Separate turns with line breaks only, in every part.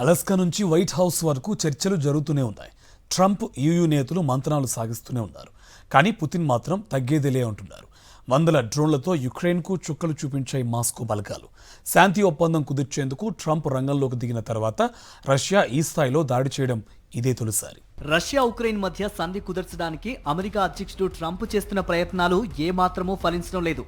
Alaska నుంచి white house వరకు చర్చలు జరుగుతూనే ఉన్నాయి. ట్రంప్, యూయూ నేతలు మంతనాలు సాగిస్తూనే ఉన్నారు. కానీ పుతిన్ మాత్రం తగ్గేదిలే అంటున్నారు. వందల డ్రోన్లతో యుక్రెయిన్కు చుక్కలు చూపించాయి మాస్కో బలగాలు. శాంతి ఒప్పందం కుదిర్చేందుకు ట్రంప్ రంగంలోకి దిగిన తర్వాత రష్యా ఈ స్థాయిలో దాడి చేయడం ఇదే తొలిసారి.
రష్యా ఉక్రెయిన్ మధ్య సంధి కుదర్చడానికి అమెరికా అధ్యక్షుడు ట్రంప్ చేస్తున్న ప్రయత్నాలు ఏమాత్రమూ ఫలించడం లేదు.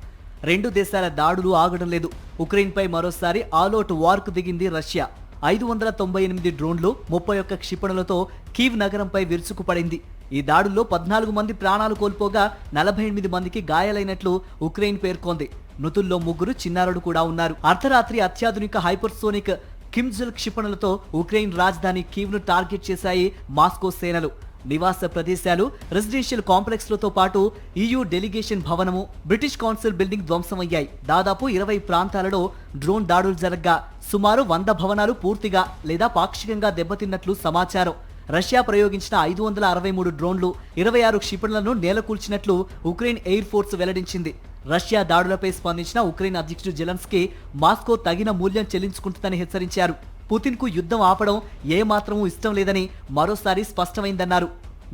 రెండు దేశాల దాడులు ఆగడం లేదు. ఉక్రెయిన్పై మరోసారి ఆల్అౌట్ వార్కు దిగింది రష్యా. 598 డ్రోన్లు, 31 క్షిపణులతో కీవ్ నగరంపై విరుచుకుపడింది. ఈ దాడుల్లో 14 మంది ప్రాణాలు కోల్పోగా 48 మందికి గాయాలైనట్లు ఉక్రెయిన్ పేర్కొంది. మృతుల్లో 3 చిన్నారులు కూడా ఉన్నారు. అర్ధరాత్రి అత్యాధునిక హైపర్సోనిక్ కిమ్జల్ క్షిపణులతో ఉక్రెయిన్ రాజధాని కీవ్ను టార్గెట్ చేశాయి మాస్కో సేనలు. నివాస ప్రదేశాలు, రెసిడెన్షియల్ కాంప్లెక్స్లతో పాటు EU డెలిగేషన్ భవనము, బ్రిటిష్ కౌన్సిల్ బిల్డింగ్ ధ్వంసమయ్యాయి. దాదాపు 20 ప్రాంతాలలో డ్రోన్ దాడులు జరగ్గా సుమారు 100 భవనాలు పూర్తిగా లేదా పాక్షికంగా దెబ్బతిన్నట్లు సమాచారం. రష్యా ప్రయోగించిన 563 డ్రోన్లు, 26 క్షిపణులను నేలకూల్చినట్లు ఉక్రెయిన్ ఎయిర్ ఫోర్స్ వెల్లడించింది. రష్యా దాడులపై స్పందించిన ఉక్రెయిన్ అధ్యక్షుడు జెలెన్స్కీ మాస్కో తగిన మూల్యం చెల్లించుకుంటుందని హెచ్చరించారు. పుతిన్కు యుద్ధం ఆపడం ఏమాత్రమూ ఇష్టం లేదని మరోసారి స్పష్టమైందన్నారు.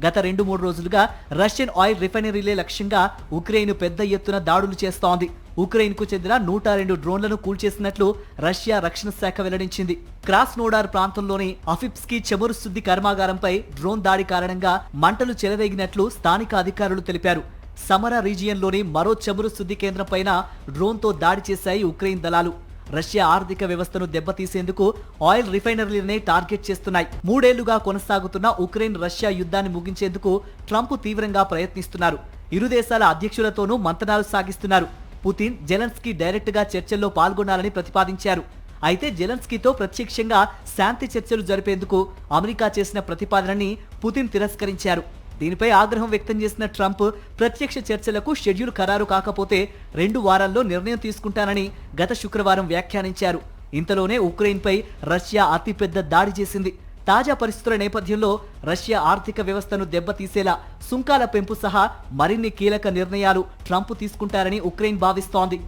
గత 2-3 రోజులుగా రష్యన్ ఆయిల్ రిఫైనరీలే లక్ష్యంగా ఉక్రెయిన్ పెద్ద ఎత్తున దాడులు చేస్తోంది. ఉక్రెయిన్కు చెందిన 102 డ్రోన్లను కూల్చేసినట్లు రష్యా రక్షణ శాఖ వెల్లడించింది. క్రాస్నోడార్ ప్రాంతంలోని అఫిప్స్కీ చమురు శుద్ధి కర్మాగారంపై డ్రోన్ దాడి కారణంగా మంటలు చెలరేగినట్లు స్థానిక అధికారులు తెలిపారు. సమరా రీజియన్లోని మరో చమురు శుద్ధి కేంద్రంపైన డ్రోన్తో దాడి చేశాయి ఉక్రెయిన్ దళాలు. రష్యా ఆర్థిక వ్యవస్థను దెబ్బతీసేందుకు ఆయిల్ రిఫైనరీలనే టార్గెట్ చేస్తున్నాయి. 3 ఏళ్లుగా కొనసాగుతున్న ఉక్రెయిన్ రష్యా యుద్ధాన్ని ముగించేందుకు ట్రంప్ తీవ్రంగా ప్రయత్నిస్తున్నారు. ఇరు దేశాల అధ్యక్షులతోనూ మంతనాలు సాగిస్తున్నారు. పుతిన్, జెలెన్స్కీ డైరెక్ట్ గా చర్చల్లో పాల్గొనాలని ప్రతిపాదించారు. అయితే జెలెన్స్కీతో ప్రత్యక్షంగా శాంతి చర్చలు జరిపేందుకు అమెరికా చేసిన ప్రతిపాదనని పుతిన్ తిరస్కరించారు. దీనిపై ఆగ్రహం వ్యక్తం చేసిన ట్రంప్ ప్రత్యక్ష చర్చలకు షెడ్యూల్ ఖరారు కాకపోతే 2 వారాల్లో నిర్ణయం తీసుకుంటానని గత శుక్రవారం వ్యాఖ్యానించారు. ఇంతలోనే ఉక్రెయిన్పై రష్యా అతిపెద్ద దాడి చేసింది. తాజా పరిస్థితుల నేపథ్యంలో రష్యా ఆర్థిక వ్యవస్థను దెబ్బతీసేలా సుంకాల పెంపు సహా మరిన్ని కీలక నిర్ణయాలు ట్రంప్ తీసుకుంటారని ఉక్రెయిన్ భావిస్తోంది.